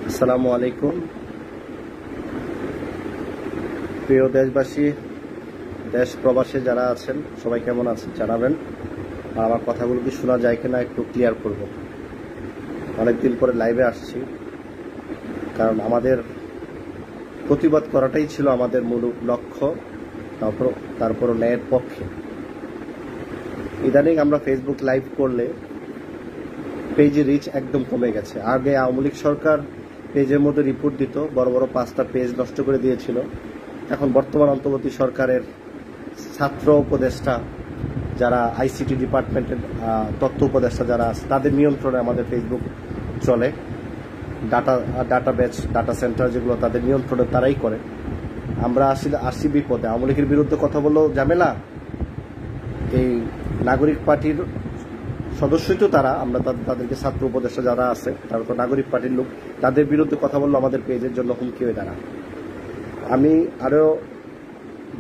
আসসালামু আলাইকুম প্রিয় দেশবাসী, দেশ প্রবাসে যারা আছেন সবাই কেমন আছেন জানাবেন। আর আমার কথাগুলো কি শোনা যায় কিনা একটু ক্লিয়ার করব। অনেকদিন পরে লাইভে আসছি, কারণ আমাদের প্রতিবাদ করাটাই ছিল আমাদের মূল লক্ষ্য, তারপর ন্যায়ের পক্ষে। ইদানিং আমরা ফেসবুক লাইভ করলে পেজে রিচ একদম কমে গেছে। আগে আওয়ামী লীগ সরকার পেজের মধ্যে রিপোর্ট দিত, বড় বড় 5টা পেজ নষ্ট করে দিয়েছিল। এখন বর্তমান অন্তর্বর্তী সরকারের ছাত্র উপদেষ্টা যারা আইসিটি ডিপার্টমেন্টের তথ্য উপদেষ্টা যারা আছে তাদের নিয়ন্ত্রণে আমাদের ফেসবুক চলে। ডাটা সেন্টার যেগুলো তাদের নিয়ন্ত্রণে তারাই করে। আমরা আসি বিপদে। আওয়ামী লীগের বিরুদ্ধে কথা বললেও ঝামেলা, এই নাগরিক পার্টির সদস্যই তো তারা, আমরা তাদেরকে ছাত্র উপদেষ্টা যারা আছে তারা তো নাগরিক পার্টির লোক, তাদের বিরুদ্ধে কথা বললে আমাদের পেজের জন্য হুমকি হয়ে দাঁড়ায়। আমি আরো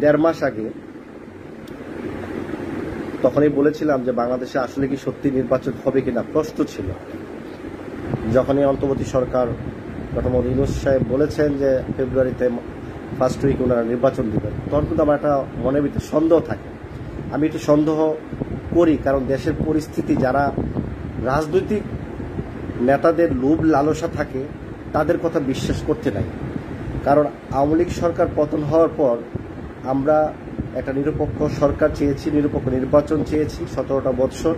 1.5 মাস আগে তখনই বলেছিলাম যে বাংলাদেশে আসলে কি সত্যি নির্বাচন হবে কিনা প্রশ্ন ছিল। যখনই অন্তর্বর্তী সরকার প্রথমত ইউনূস সাহেব বলেছেন যে ফেব্রুয়ারিতে ফার্স্ট উইক ওনারা নির্বাচন দিবেন, তখন কিন্তু আমার একটা মনের ভিতরে সন্দেহ থাকে। আমি একটু সন্দেহ করি, কারণ দেশের পরিস্থিতি, যারা রাজনৈতিক নেতাদের লোভ লালসা থাকে তাদের কথা বিশ্বাস করতে নাই। কারণ আওয়ামী লীগ সরকার পতন হওয়ার পর আমরা একটা নিরপেক্ষ সরকার চেয়েছি, নিরপেক্ষ নির্বাচন চেয়েছি, 17টা বৎসর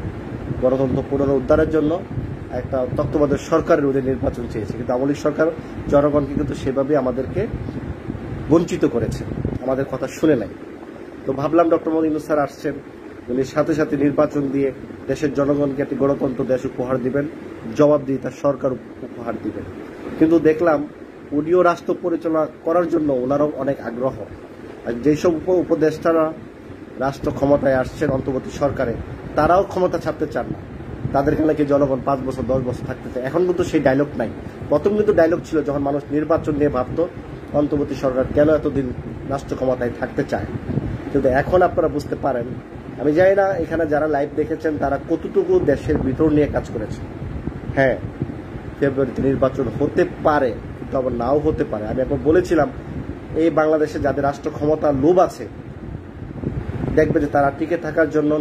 গণতন্ত্র পুনরুদ্ধারের জন্য একটা তত্ত্বাবধায়ক সরকারের অধীনে নির্বাচন চেয়েছি। কিন্তু আওয়ামী লীগ সরকার জনগণকে কিন্তু সেভাবে আমাদেরকে বঞ্চিত করেছে, আমাদের কথা শুনে নাই। তো ভাবলাম ডক্টর মোহাম্মদ ইউনূস স্যার আসছেন, উনি সাথে সাথে নির্বাচন দিয়ে দেশের জনগণকে একটি গণতন্ত্র দেশ উপহার দিবেন, জবাবদিহিতার সরকার উপহার দিবেন। কিন্তু দেখলাম উনিও রাষ্ট্র পরিচালনা করার জন্য ওনারও অনেক আগ্রহ। আর যেসব উপদেষ্টারা রাষ্ট্র ক্ষমতায় আসছেন অন্তর্বর্তী সরকারে, তারাও ক্ষমতা ছাড়তে চান না। তাদেরকে নাকি জনগণ 5 বছর 10 বছর থাকতে চায়। এখন কিন্তু সেই ডায়লগ নাই। প্রথম কিন্তু ডায়লগ ছিল যখন মানুষ নির্বাচন নিয়ে ভাবতো অন্তর্বর্তী সরকার কেন এতদিন রাষ্ট্র ক্ষমতায় থাকতে চায়। কিন্তু এখন আপনারা বুঝতে পারেন, আমি জানি না এখানে যারা লাইভ দেখেছেন তারা কতটুকু দেশের ভিতর নিয়ে কাজ করেছে। হ্যাঁ, ফেব্রুয়ারিতে নির্বাচন হতে পারে, কিন্তু আবার নাও হতে পারে। আমি একবার বলেছিলাম, এই বাংলাদেশে যাদের রাষ্ট্র ক্ষমতার লোভ আছে, দেখবে যে তারা টিকে থাকার জন্য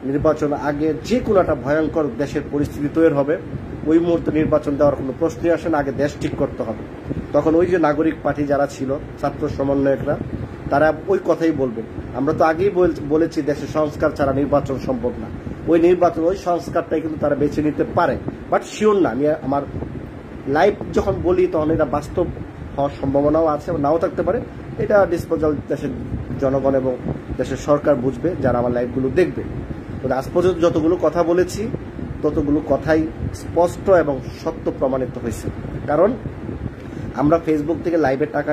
নির্বাচন আগে যে কোনো একটা ভয়ঙ্কর দেশের পরিস্থিতি তৈরি হবে, ওই মুহূর্তে নির্বাচন দেওয়ার কোনো প্রশ্নই আসে না। আগে দেশ ঠিক করতে হবে। তখন ওই যে নাগরিক পার্টি যারা ছিল, ছাত্র সমন্বয়করা, তারা ওই কথাই বলবে। আমরা তো আগেই বলেছি দেশের সংস্কার ছাড়া নির্বাচন সম্ভব না। ওই সংস্কারটাই কিন্তু তারা বেছে নিতে পারে, বাট শিওর না। আমি আমার লাইভ যখন বলি তখন এটা বাস্তব হওয়ার সম্ভাবনাও আছে, নাও থাকতে পারে। এটা ডিসপোজাল দেশের জনগণ এবং দেশের সরকার বুঝবে, যারা আমার লাইভগুলো দেখবে। তো আজ পর্যন্ত যতগুলো কথা বলেছি ততগুলো কথাই স্পষ্ট এবং সত্য প্রমাণিত হয়েছে। কারণ আমরা ফেসবুক থেকে লাইভের টাকা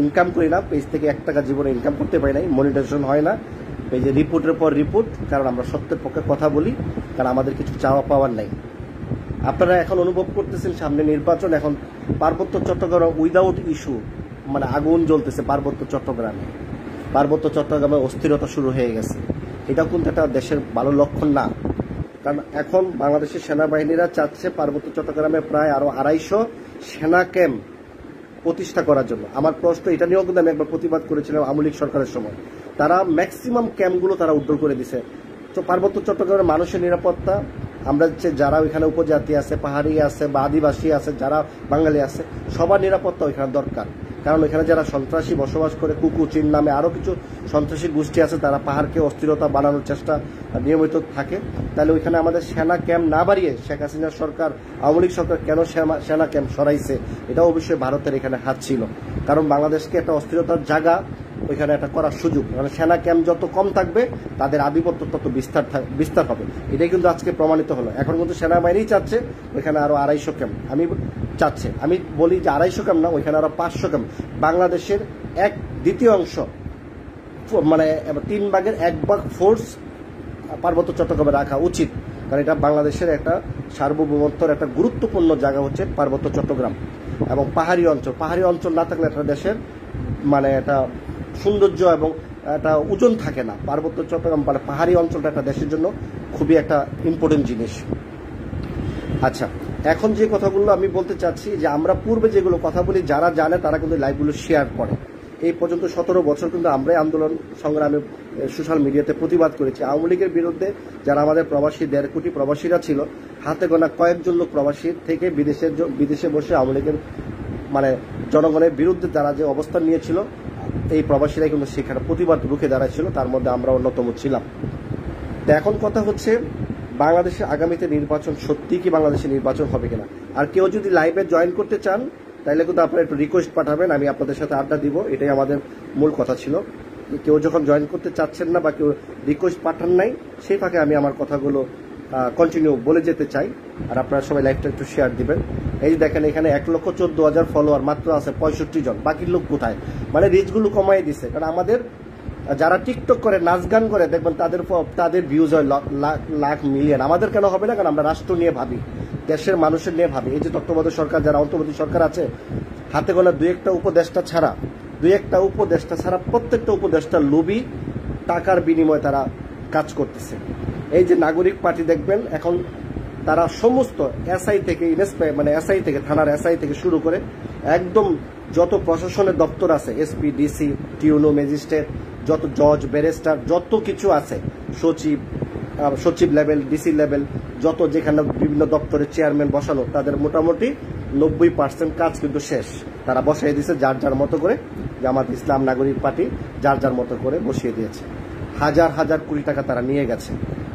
ইনকাম করি না, পেজ থেকে 1 টাকা জীবনে ইনকাম করতে পারি নাই, মনিটাইজেশন হয় না পেজে, রিপোর্টের পর রিপোর্ট। কারণ আমরা সত্যের পক্ষে কথা বলি, কারণ আমাদের কিছু চাওয়া পাওয়ার নাই। আপনারা এখন অনুভব করতেছেন সামনে নির্বাচন, এখন পার্বত্য চট্টগ্রাম উইদাউট ইস্যু, আগুন জ্বলতেছে পার্বত্য চট্টগ্রামে অস্থিরতা শুরু হয়ে গেছে। এটা কিন্তু একটা দেশের ভালো লক্ষণ না। কারণ এখন বাংলাদেশের সেনাবাহিনীরা চাচ্ছে পার্বত্য চট্টগ্রামে প্রায় আরো 250 সেনা ক্যাম্প প্রতিষ্ঠা করার জন্য। আমার প্রশ্ন, এটা নিয়েও কিন্তু আমি একবার প্রতিবাদ করেছিলাম আওয়ামী লীগ সরকারের সময়। তারা ম্যাক্সিমাম ক্যাম্পগুলো তারা উদ্ধার করে দিছে। তো পার্বত্য চট্টগ্রামের মানুষের নিরাপত্তা, আমরা যারা ওইখানে উপজাতি আছে, পাহাড়ি আছে বা আদিবাসী আছে, যারা বাঙালি আছে, সবার নিরাপত্তা ওইখানে দরকার। কারণ ওইখানে যারা সন্ত্রাসী বসবাস করে, কুকুচিন নামে আরো কিছু সন্ত্রাসী গোষ্ঠী আছে, তারা পাহাড়কে অস্থিরতা বানানোর চেষ্টা নিয়মিত থাকে। তাহলে ওইখানে আমাদের সেনা ক্যাম্প না বাড়িয়ে শেখ হাসিনার সরকার, আওয়ামী লীগ সরকার কেন সেনা ক্যাম্প সরাইছে, এটাও অবশ্যই ভারতের এখানে হাত ছিল। কারণ বাংলাদেশকে একটা অস্থিরতার জায়গা ওইখানে একটা করার সুযোগ, সেনা ক্যাম্প যত কম থাকবে তাদের আধিপত্য তত বিস্তার হবে। এটাই কিন্তু আজকে প্রমাণিত হলো। এখন কিন্তু সেনাবাহিনী চাচ্ছে ওইখানে আরো 250 ক্যাম্প আমি বলি যে 250 ক্যাম্প না, ওইখানে আরো 500 ক্যাম্প। বাংলাদেশের 1/2 অংশ, 3 ভাগের 1 ভাগ ফোর্স পার্বত্য চট্টগ্রামে রাখা উচিত। কারণ এটা বাংলাদেশের একটা সার্বভৌমত্বের একটা গুরুত্বপূর্ণ জায়গা হচ্ছে পার্বত্য চট্টগ্রাম এবং পাহাড়ি অঞ্চল না থাকলে একটা দেশের একটা সৌন্দর্য এবং একটা ওজন থাকে না। পার্বত্য চট্টগ্রাম পাহাড়ি অঞ্চলটা একটা দেশের জন্য খুবই একটা ইম্পর্টেন্ট জিনিস। আচ্ছা, এখন যে কথাগুলো আমি বলতে চাচ্ছি যে আমরা পূর্বে যেগুলো কথা বলি যারা জানে তারা কিন্তু লাইভগুলো শেয়ার করে। এই পর্যন্ত 17 বছর কিন্তু আমরাই আন্দোলন সংগ্রামে সোশ্যাল মিডিয়াতে প্রতিবাদ করেছি। আওয়ামী লীগের বিরুদ্ধে যারা আমাদের প্রবাসী 1.5 কোটি প্রবাসীরা ছিল, হাতে গোনা কয়েকজন লোক প্রবাসী থেকে বিদেশে বসে আওয়ামী লীগের মানে জনগণের বিরুদ্ধে তারা যে অবস্থান নিয়েছিল, এই প্রবাসীরাই কিন্তু সেখানে প্রতিবাদ রুখে দাঁড়াচ্ছিল, তার মধ্যে আমরা অন্যতম ছিলাম। তো এখন কথা হচ্ছে বাংলাদেশে আগামীতে নির্বাচন, সত্যি কি বাংলাদেশে নির্বাচন হবে কিনা। আর কেউ যদি লাইভে জয়েন করতে চান তাহলে কিন্তু আপনারা একটু রিকোয়েস্ট পাঠাবেন, আমি আপনাদের সাথে আড্ডা দিব, এটাই আমাদের মূল কথা ছিল। কেউ যখন জয়েন করতে চাচ্ছেন না বা কেউ রিকোয়েস্ট পাঠান নাই, সেই ফাঁকে আমি আমার কথাগুলো কন্টিনিউ বলে যেতে চাই। আর আপনারা সবাই লাইভটা একটু শেয়ার দিবেন। এই যে দেখেন এখানে 1,14,000 ফলোয়ার মাত্র আছে 65 জন, বাকি লোক কোথায়? মানে রিচগুলো কমাই দিছে। কারণ আমাদের যারা টিকটক করে, নাচ গান করে, দেখবেন তাদের ভিউজ হয় লাখ মিলিয়ন। আমাদের কেন হবে না? কারণ আমরা রাষ্ট্র নিয়ে ভাবি, দেশের মানুষের নিয়ে ভাবি। এই যে তত্ত্বাবধায়ক সরকার, যারা অন্তর্বর্তী সরকার আছে, হাতে গোনা 2-1টা উপদেষ্টা ছাড়া প্রত্যেকটা উপদেষ্টা লোভী, টাকার বিনিময়ে তারা কাজ করতেছে। এই যে নাগরিক পার্টি দেখবেন এখন তারা সমস্ত এসআই থেকে এসআই থেকে থানার এসআই থেকে শুরু করে একদম যত প্রশাসনের দপ্তর আছে, এসপি, ডিসি, টিউনো, ম্যাজিস্ট্রেট, যত জজ, ব্যারিস্টার, যত কিছু আছে, সচিব লেভেল, ডিসি লেভেল, যত যেখানে বিভিন্ন দপ্তরের চেয়ারম্যান বসানো, তাদের মোটামুটি 90% কাজ কিন্তু শেষ। তারা বসাই দিয়েছে যার যার মতো করে। জামাত ইসলাম, নাগরিক পার্টি যার যার মতো করে বসিয়ে দিয়েছে। হাজার হাজার কোটি টাকা তারা নিয়ে গেছে।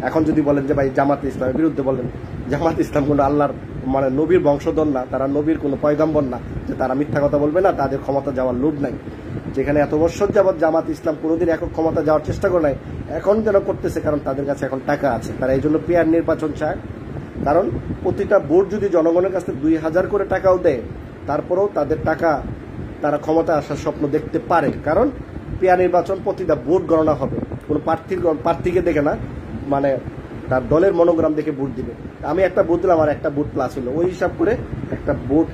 এখন যদি বলেন যে ভাই জামাত ইসলামের বিরুদ্ধে বলেন, জামাত ইসলাম কোনো আল্লাহর নবীর বংশধর না, তারা নবীর কোনো পয়গম্বর না যে তারা মিথ্যা কথা বলবে না, তাদের ক্ষমতা যাওয়ার লোভ নাই। যেখানে এত বছর যাবৎ জামাত ইসলাম কোনোদিন একক ক্ষমতা যাওয়ার চেষ্টা করে নাই, এখন যেন করতেছে, কারণ তাদের কাছে এখন টাকা আছে। তারা এই জন্য পেয়ার নির্বাচন চায়। কারণ প্রতিটা ভোট যদি জনগণের কাছে 2,000 করে টাকাও দেয়, তারপরেও তাদের টাকা তারা ক্ষমতা আসার স্বপ্ন দেখতে পারে। কারণ পেয়ার নির্বাচন, প্রতিটা ভোট গণনা হবে, কোনো প্রার্থীকে দেখে না, তার দলের মনোগ্রাম দেখে ভোট দিবে। আমি একটা ভোট দিলাম, আমার একটা ভোট প্লাস হলো, ওই হিসাব করে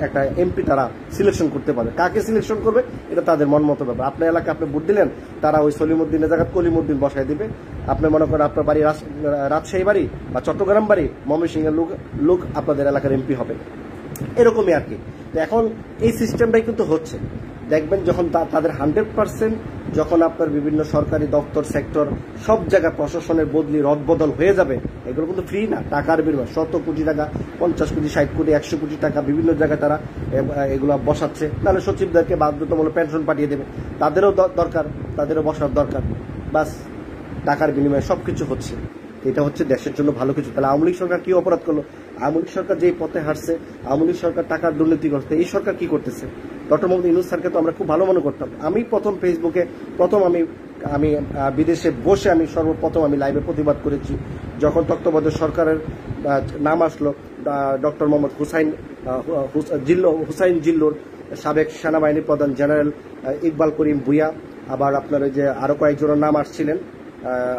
একটা এমপি তারা সিলেকশন করতে পারে। কাকে সিলেকশন করবে এটা তাদের মন মতো ব্যাপার। আপনার এলাকায় আপনি ভোট দিলেন, তারা ওই সলিমুদ্দিনের জায়গায় কলিমুদ্দিন বসাই দিবে। আপনি মনে করেন আপনার বাড়ি রাজশাহী বাড়ি বা চট্টগ্রাম বাড়ি, ময়মনসিংহের লোক আপনাদের এলাকার এমপি হবে, এরকমই আর কি। তো এখন এই সিস্টেমটাই কিন্তু হচ্ছে। দেখবেন যখন তাদের 100% যখন আপনার বিভিন্ন সরকারি দপ্তর, সেক্টর, সব জায়গায় প্রশাসনের বদলি, রদবদল হয়ে যাবে, এগুলো কিন্তু ফ্রি না, টাকার বিনিময়। 100 কোটি টাকা, 50 কোটি, 60 কোটি, 100 কোটি টাকা বিভিন্ন জায়গায় তারা এগুলো বসাচ্ছে। তাহলে সচিবদেরকে বাধ্যতামূলক পেনশন পাঠিয়ে দেবে, তাদেরও দরকার, তাদেরও বসার দরকার। বাস টাকার বিনিময়ে সবকিছু হচ্ছে। এটা হচ্ছে দেশের জন্য ভালো কিছু। তাহলে আওয়ামী লীগ সরকার কি অপরাধ করলো? আওয়ামী লীগ সরকার যেই পথে হাঁটছে, আওয়ামী লীগ সরকার টাকার দুর্নীতি করছে, এই সরকার কি করতেছে? ডক্টর মোহাম্মদ ইউনূস স্যারকে তো আমরা খুব ভালো মনে করতাম। আমি ফেসবুকে আমি বিদেশে বসে সর্বপ্রথম লাইভে প্রতিবাদ করেছি যখন তত্ত্বাবধায়ক সরকারের নাম আসলো। ডক্টর মোহাম্মদ হুসাইন জিল্লুর, সাবেক সেনাবাহিনী প্রধান জেনারেল ইকবাল করিম ভুইয়া, আবার আপনার ওই যে আরো কয়েকজনের নাম আসছিলেন,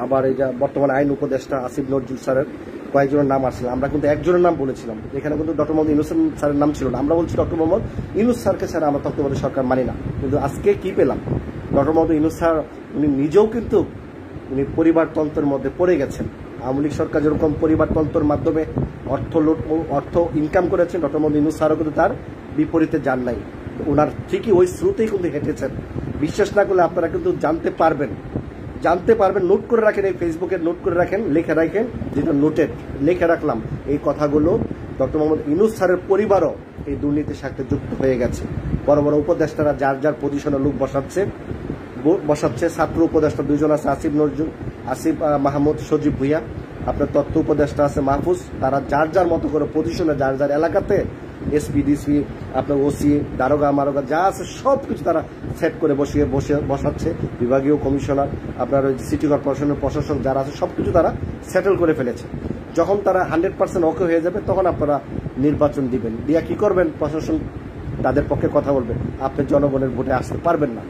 আবার এই যে বর্তমানে আইন উপদেষ্টা আসিফ নজরুল স্যারের কয়েকজনের নাম আসছিলেন। আমরা কিন্তু একজনের নাম বলেছিলাম, এখানে কিন্তু ডক্টর মোহাম্মদ ইউনূস স্যারের নাম ছিল না। আমরা বলছি ডক্টর মোহাম্মদ ইউনূস স্যারকে ছাড়া আমরা তত্ত্বাবধায়ক সরকার মানি না। কিন্তু আজকে কি পেলাম? ডক্টর মোহাম্মদ ইউনূস স্যার উনি নিজেও কিন্তু পরিবারতন্ত্রের মধ্যে পড়ে গেছেন। আওয়ামী লীগ সরকার যেরকম পরিবারতন্ত্রের মাধ্যমে অর্থ ইনকাম করেছেন, ডক্টর মোহাম্মদ ইউনূস স্যারও কিন্তু তার বিপরীতে যান নাই। ওনার ঠিকই ওই স্রোতেই কিন্তু হেঁটেছেন। বিশ্বাস না করলে আপনারা কিন্তু জানতে পারবেন। নোট করে রাখেন, এই ফেসবুকে নোট করে রাখেন, লিখে রাখেন, যেটা নোটেড লিখে রাখলাম এই কথাগুলো। ডক্টর মোহাম্মদ ইউনূস স্যারের পরিবারও এই দুর্নীতির সাথে যুক্ত হয়ে গেছে। বড় বড় উপদেষ্টারা যার যার পজিশনে লোক বসাচ্ছে। ছাত্র উপদেষ্টা 2 জন আছে, আসিফ মাহমুদ, সজীব ভুইয়া। আপনার তথ্য উপদেষ্টা আছে মাহফুজ। তারা যার যার মতো করে পজিশনে, যার যার এলাকাতে এসপি, ডিসি, আপনার ওসি, দারোগা মারোগা যা আছে সব কিছু তারা সেট করে বসাচ্ছে। বিভাগীয় কমিশনার, আপনার সিটি কর্পোরেশনের প্রশাসক যারা আছে সব কিছু তারা সেটেল করে ফেলেছে। যখন তারা 100% ওকে হয়ে যাবে, তখন আপনারা নির্বাচন দিবেন। দিয়া কি করবেন? প্রশাসন তাদের পক্ষে কথা বলবে, আপনি জনগণের ভোটে আসতে পারবেন না।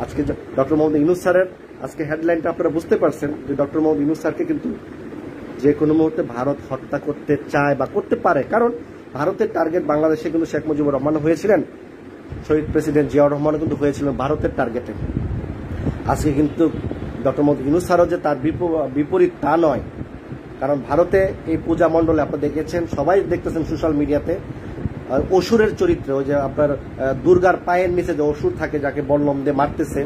আজকে ডক্টর মোহাম্মদ ইউনূস স্যারের আজকে হেডলাইনটা আপনারা বুঝতে পারছেন যে ডক্টর মোহাম্মদ ইউনূস স্যারকে কিন্তু যে কোনো মুহূর্তে ভারত হত্যা করতে চায় বা করতে পারে। কারণ ভারতের টার্গেট বাংলাদেশে কিন্তু শেখ মুজিবুর রহমান হয়েছিলেন, শহীদ প্রেসিডেন্ট জিয়াউর রহমানও কিন্তু হয়েছিলেন ভারতের টার্গেটে। আজকে কিন্তু ডক্টর মোহাম্মদ ইউনূস স্যারও যে তার বিপরীত তা নয়। কারণ ভারতে এই পূজা মণ্ডলে আপনারা দেখেছেন, সবাই দেখতেছেন সোশ্যাল মিডিয়াতে অসুরের চরিত্রে, ওই যে আপনার দুর্গার পায়ের নিচে যে অসুর থাকে যাকে বল্লম দিয়ে মারতেছে,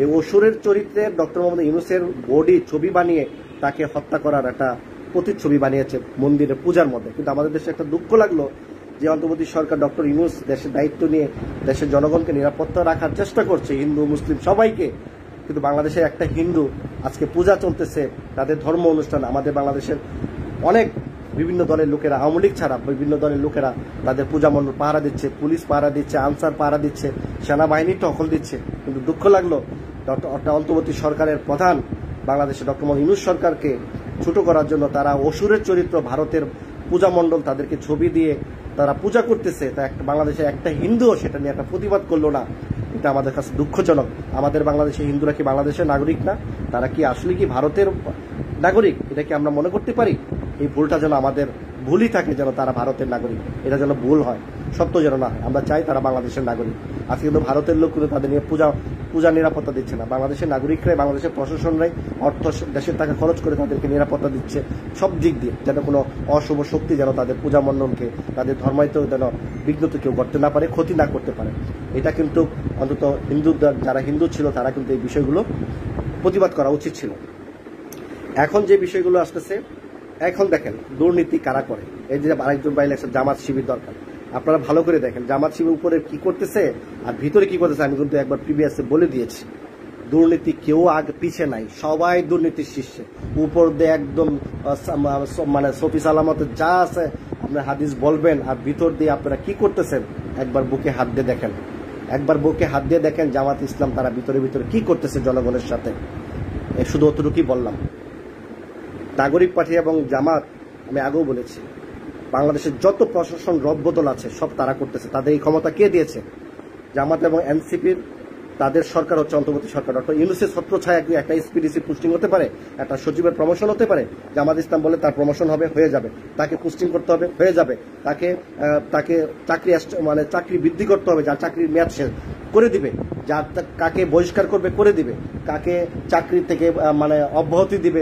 এই অসুরের চরিত্রে ডক্টর মোহাম্মদ ইউনূসের বডি ছবি বানিয়ে তাকে হত্যা করার একটা প্রতিচ্ছবি বানিয়েছে মন্দিরের পূজার মধ্যে। কিন্তু আমাদের দেশে একটা দুঃখ লাগলো যে অন্তর্বর্তী সরকার ডক্টর ইউনূস দেশের দায়িত্ব নিয়ে দেশের জনগণকে নিরাপত্তা রাখার চেষ্টা করছে, হিন্দু মুসলিম সবাইকে, কিন্তু বাংলাদেশের একটা হিন্দু আজকে পূজা চলতেছে, তাদের ধর্ম অনুষ্ঠান, আমাদের বাংলাদেশের অনেক বিভিন্ন দলের লোকেরা, আওয়ামী লীগ ছাড়া বিভিন্ন দলের লোকেরা তাদের পূজা মণ্ডপ পাহারা দিচ্ছে, পুলিশ পাহারা দিচ্ছে, আনসার পাহারা দিচ্ছে, সেনাবাহিনী টহল দিচ্ছে। কিন্তু দুঃখ লাগলো অন্তর্বর্তী সরকারের প্রধান বাংলাদেশে ডক্টর মোহাম্মদ ইউনূস সরকারকে ছোট করার জন্য তারা অসুরের চরিত্র ভারতের পূজা মণ্ডল তাদেরকে ছবি দিয়ে তারা পূজা করতেছে, তা বাংলাদেশের একটা হিন্দুও সেটা নিয়ে একটা প্রতিবাদ করলো না। এটা আমাদের কাছে দুঃখজনক। আমাদের বাংলাদেশের হিন্দুরা কি বাংলাদেশের নাগরিক না? তারা কি আসলে কি ভারতের নাগরিক? এটা কি আমরা মনে করতে পারি? এই ভুলটা যেন আমাদের ভুলই থাকে, যেন তারা ভারতের নাগরিক, এটা যেন ভুল হয়, সত্য যেন না হয়। আমরা চাই তারা বাংলাদেশের নাগরিক। আজকে কিন্তু ভারতের লোকগুলো তাদের নিয়ে পূজা নিরাপত্তা দিচ্ছে না। বাংলাদেশের নাগরিকরাই, বাংলাদেশের প্রশাসনরাই অর্থ দেশের টাকা খরচ করে তাদেরকে নিরাপত্তা দিচ্ছে সব দিক দিয়ে, যেন কোনো অশুভ শক্তি যেন তাদের পূজা মণ্ডলকে, তাদের ধর্মায়িত যেন বিঘ্নত কেউ করতে না পারে, ক্ষতি না করতে পারে। এটা কিন্তু অন্তত যারা হিন্দু ছিল তারা কিন্তু এই বিষয়গুলো প্রতিবাদ করা উচিত ছিল। এখন যে বিষয়গুলো আসতেছে, এখন দেখেন দুর্নীতি কারা করে। এই যে আরেকজন বাইরে একটা জামাত শিবির দরকার, আপনারা ভালো করে দেখেন জামাত শিবির উপরে কি করতেছে আর ভিতরে কি করতেছে। আমি কিন্তু একবার প্রিভিয়াসে বলে দিয়েছি, দুর্নীতি কেউ আগে পিছে নাই, সবাই দুর্নীতির শীর্ষে। উপর দিয়ে একদম মানে সফি সালামত যা আছে আপনার হাদিস বলবেন, আর ভিতর দিয়ে আপনারা কি করতেছেন একবার বুকে হাত দিয়ে দেখেন, একবার বুকে হাত দিয়ে দেখেন জামাত ইসলাম তারা ভিতরে ভিতরে কি করতেছে জনগণের সাথে। শুধু অতটুকুই বললাম। নাগরিক পার্টি এবং জামাত, আমি আগেও বলেছি, বাংলাদেশের যত প্রশাসন রদবদল আছে সব তারা করতেছে। তাদের এই ক্ষমতা কে দিয়েছে? জামাত এবং এনসিপির, তাদের সরকার হচ্ছে অন্তর্বর্তী সরকার। ডক্টর ইউনূসের ছত্রছায়া কি একটা এসপিডিসি পোস্টিং হতে পারে, একটা সচিবের প্রমোশন হতে পারে? জামাত ইসলাম বলে তার প্রমোশন হবে, হয়ে যাবে। তাকে পোস্টিং করতে হবে, হয়ে যাবে। তাকে চাকরি বৃদ্ধি করতে হবে, যার চাকরির মেয়াদ শেষ করে দিবে, যার কাকে বহিষ্কার করবে করে দিবে, কাকে চাকরি থেকে অব্যাহতি দিবে,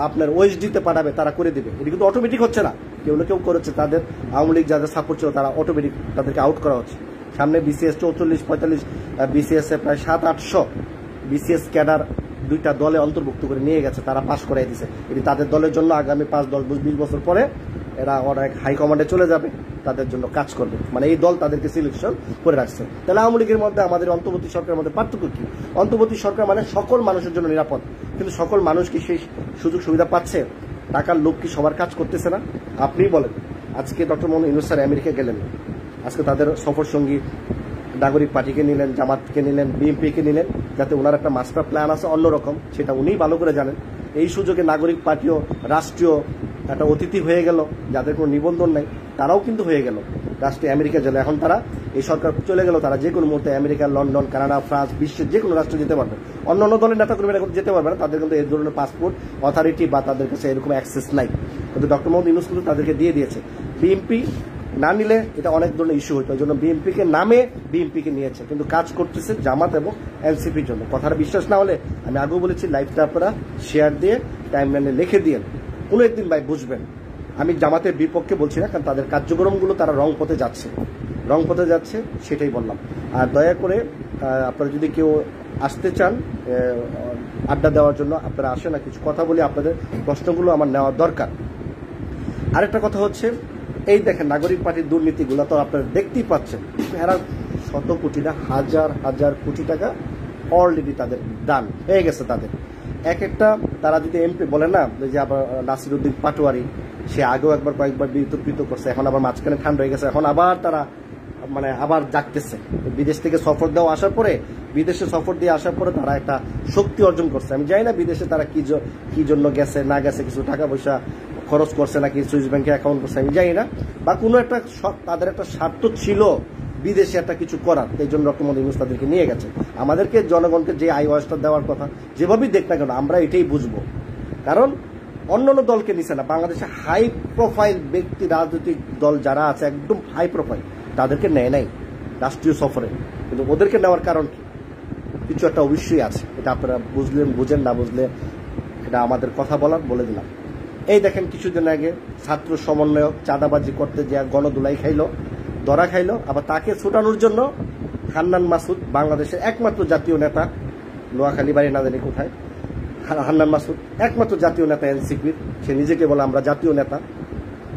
আপনার ওএসডিতে পাঠাবে, তারা করে দিবে। এটা কিন্তু অটোমেটিক হচ্ছে না, কেউ না কেউ করেছে। তাদের আওয়ামী লীগ যাদের সাপোর্ট ছিল তারা অটোমেটিক তাদেরকে আউট করা হচ্ছে। সামনে বিসিএস 44-45, বিসিএস এ প্রায় 700-800 বিসিএস ক্যাডার দুইটা দলে অন্তর্ভুক্ত করে নিয়ে গেছে, তারা পাশ করাই দিছে। এটি তাদের দলের জন্য আগামী 5-10-20 বছর পরে এরা অনেক হাইকমান্ডে চলে যাবে, তাদের জন্য কাজ করবে। এই দল তাদেরকে সিলেকশন করে রাখছে। তাহলে আওয়ামী লীগের মধ্যে আমাদের অন্তর্বর্তী সরকারের মধ্যে পার্থক্য কি? অন্তর্বর্তী সরকার মানে সকল মানুষের জন্য নিরাপদ, কিন্তু সকল মানুষ কি সেই সুযোগ সুবিধা পাচ্ছে? টাকার লোক কি সবার কাজ করতেছে না? আপনিই বলেন। আজকে doctor Mohammad Yunus sir America গেলেন, আজকে তাদের সফর সঙ্গী নাগরিক পার্টিকে নিলেন, জামাতকে নিলেন, বিএনপিকে নিলেন, যাতে ওনার একটা মাস্টার প্ল্যান আছে অন্যরকম, সেটা উনিই ভালো করে জানেন। এই সুযোগে নাগরিক পার্টিও রাষ্ট্রীয় একটা অতিথি হয়ে গেল, যাদের কোনো নিবন্ধন নেই তারাও কিন্তু হয়ে গেল রাষ্ট্রে আমেরিকা গেল। এখন তারা এই সরকার চলে গেল, তারা যে কোনো মুহূর্তে আমেরিকা, লন্ডন, কানাডা, ফ্রান্স, বিশ্বের যে কোনো রাষ্ট্রে যেতে পারবে। অন্য অন্য দলের নেতা কর্মীরা এখন যেতে পারবে না, তাদের কিন্তু এই ধরনের পাসপোর্ট অথরিটি বা তাদের কাছে এরকম অ্যাক্সেস নাই। কিন্তু ডক্টর মোহাম্মদ ইউনূস কিন্তু তাদেরকে দিয়ে দিয়েছে। বিএনপি না নিলে এটা অনেক ধরনের ইস্যু হতো, ওই জন্য বিএনপিকে নামে বিএনপিকে নিয়েছে, কিন্তু কাজ করতেছে জামাত এবং এনসিপির জন্য। কথাটা বিশ্বাস না হলে আমি আগেও বলেছি, লাইভটা আপনারা শেয়ার দিয়ে টাইমলাইনে লিখে দিয়ে কোনো একদিন ভাই বুঝবেন। আমি জামাতের বিপক্ষে বলছি না, কারণ তাদের কার্যক্রমগুলো তারা রং পথে যাচ্ছে, সেটাই বললাম। আর দয়া করে আপনারা যদি কেউ আসতে চান আড্ডা দেওয়ার জন্য, আপনারা আসেন, না কিছু কথা বলি, আপনাদের প্রশ্নগুলো আমার নেওয়া দরকার। আরেকটা কথা হচ্ছে, এই দেখেন নাগরিক পার্টির দুর্নীতিগুলো তো আপনারা দেখতেই পাচ্ছেন। এরা শত কোটি না হাজার হাজার কোটি টাকা অলরেডি তাদের দান হয়ে গেছে। তাদের এক একটা, তারা যদি এমপি বলে না, যে আবার নাসিরউদ্দিন পাটোয়ারি, সে আগেও কয়েকবার বিতর্কিত করছে, এখন আবার মাঝখানে ঠান্ডা হয়ে গেছে, এখন আবার তারা আবার জাগতেছে। বিদেশ থেকে সফর দেওয়া আসার পরে, বিদেশে সফর দিয়ে আসার পরে তারা একটা শক্তি অর্জন করছে। আমি জানি না বিদেশে তারা কি জন্য গেছে না গেছে, কিছু টাকা পয়সা খরচ করছে নাকি সুইস ব্যাংকে অ্যাকাউন্ট করছে আমি জানি না, বা কোনো একটা তাদের একটা স্বার্থ ছিল বিদেশে একটা কিছু করার, এই জন্য ডক্টর মোহাম্মদ ইউনূস তাদেরকে নিয়ে গেছে। আমাদেরকে জনগণকে যে আইওয়াসটা দেওয়ার কথা, যেভাবেই দেখ না কেন আমরা এটাই বুঝবো, কারণ অন্য অন্য দলকে নিছে না। বাংলাদেশে হাই প্রোফাইল ব্যক্তি, রাজনৈতিক দল যারা আছে একদম হাই প্রোফাইল, তাদেরকে নেয় নাই রাষ্ট্রীয় সফরে। কিন্তু ওদেরকে নেওয়ার কারণ কি? কিছু একটা অবশ্যই আছে, এটা আপনারা বুঝেন না বুঝলে এটা আমাদের কথা বলে দিলাম। এই দেখেন কিছুদিন আগে ছাত্র সমন্বয়ক চাঁদাবাজি করতে যে গণদোলাই খাইল, ধরা খাইলো, আবার তাকে ছুটানোর জন্য হান্নান মাসুদ, বাংলাদেশের একমাত্র জাতীয় নেতা, নোয়াখালী বাড়ি না জানি কোথায়, হান্নান মাসুদ একমাত্র জাতীয় নেতা এনসিপির, সে নিজেকে বলে আমরা জাতীয় নেতা।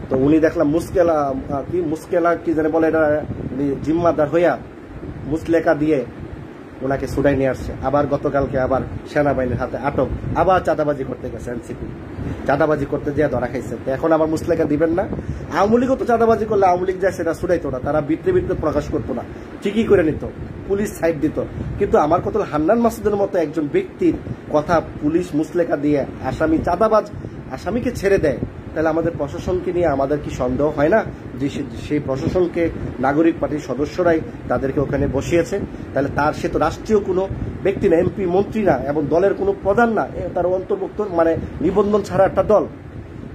তো উনি দেখলাম মুস্কেলা কি জানে বলে, এটা জিম্মাদার হইয়া মুসলেকা দিয়ে ওনাকে ছুটাই নিয়ে আসছে। আবার গতকালকে আবার সেনাবাহিনীর হাতে আটক, আবার চাঁদাবাজি করতে গেছে এনসিপি, চাঁদাবাজি করতে যেয়ে ধরা খাইছে। তো এখন আবার মুসলেকা দিবেন না? আওয়ামী লীগও তো চাঁদাবাজি করলে আওয়ামী লীগ যায় সেটা ছুটাইতো না, তারা বিদ্রোহ প্রকাশ করতো না, ঠিকই করে নিত, পুলিশ সাইড দিত। কিন্তু আমার কথা হান্নান মাসুদের মতো একজন ব্যক্তির কথা পুলিশ মুসলেকা দিয়ে আসামি, চাঁদাবাজ আসামিকে ছেড়ে দেয়, তাহলে আমাদের প্রশাসনকে নিয়ে আমাদের কি সন্দেহ হয় না যে সেই প্রশাসনকে নাগরিক পার্টির সদস্যরাই তাদেরকে ওখানে বসিয়েছে? তাহলে সে তো রাষ্ট্রীয় কোনো ব্যক্তি না, এমপি মন্ত্রী না, এবং দলের কোনো প্রধান না, তার অন্তর্ভুক্ত মানে নিবন্ধন ছাড়া একটা দল।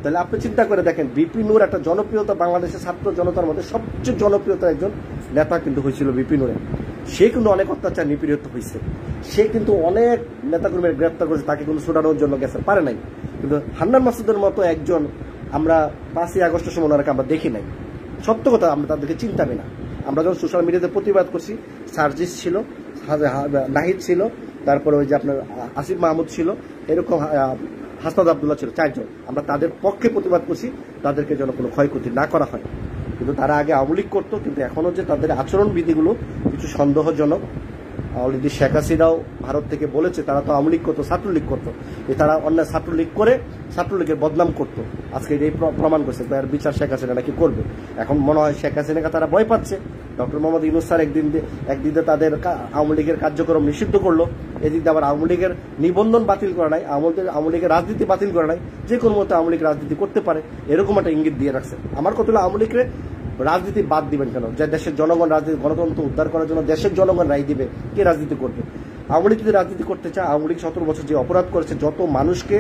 তাহলে আপনি চিন্তা করে দেখেন, বিপি নূর একটা জনপ্রিয়তা, বাংলাদেশের ছাত্র জনতার মধ্যে সবচেয়ে জনপ্রিয়তা একজন নেতা কিন্তু হয়েছিল বিপি নূরের। সে কিন্তু অনেক অত্যাচার নিপীড়িত হয়েছে, সে কিন্তু অনেক নেতাকর্মীর গ্রেপ্তার করেছে, তাকে কিন্তু ছুটানোর জন্য গেছে, পারে নাই। কিন্তু হান্নান মাসুদের মতো একজন আমরা 5ই আগস্টের সময় ওনাকে আমরা দেখি নাই। সত্য কথা, আমরা তাদেরকে চিন্তামি না। আমরা যখন সোশ্যাল মিডিয়াতে প্রতিবাদ করছি, সার্জিস ছিল, নাহিদ ছিল, তারপরে ওই যে আপনার আসিফ মাহমুদ ছিল, এরকম হাসনাত আবদুল্লাহ ছিল, 4 জন। আমরা তাদের পক্ষে প্রতিবাদ করছি, তাদেরকে যেন কোনো ক্ষয়ক্ষতি না করা হয়। কিন্তু তারা আগে আওয়ামী লীগ করতো, কিন্তু এখনও যে তাদের আচরণ বিধিগুলো কিছু সন্দেহজনক। অলরেডি শেখ হাসিনাও ভারত থেকে বলেছে তারা তো আওয়ামী লীগ করতো, ছাত্রলীগ করতো, তারা অন্যায় ছাত্রলীগ করে ছাত্রলীগের বদনাম করতো। আজকে এই প্রমাণ করছে, তার বিচার শেখ হাসিনা নাকি করবে। এখন মনে হয় শেখ হাসিনাকে তারা ভয় পাচ্ছে। ডক্টর মোহাম্মদ ইউনূস স্যার একদিকে তাদের আওয়ামী লীগের কার্যক্রম নিষিদ্ধ করলো, এদিকে আবার আওয়ামী লীগের নিবন্ধন বাতিল করা নাই, আওয়ামী লীগের রাজনীতি বাতিল করা নাই, যে কোনো মতো আওয়ামী লীগ রাজনীতি করতে পারে, এরকম একটা ইঙ্গিত দিয়ে রাখছে। আমার কথা হলো, আওয়ামী লীগের রাজনীতি বাদ দিবেন কেন? যে দেশের জনগণ রাজনীতি, গণতন্ত্র উদ্ধার করার জন্য দেশের জনগণ রায় দিবে, কে রাজনীতি করবে? আওয়ামী লীগ যদি রাজনীতি করতে চায়, আওয়ামী লীগ 17 বছর যে অপরাধ করেছে, যত মানুষকে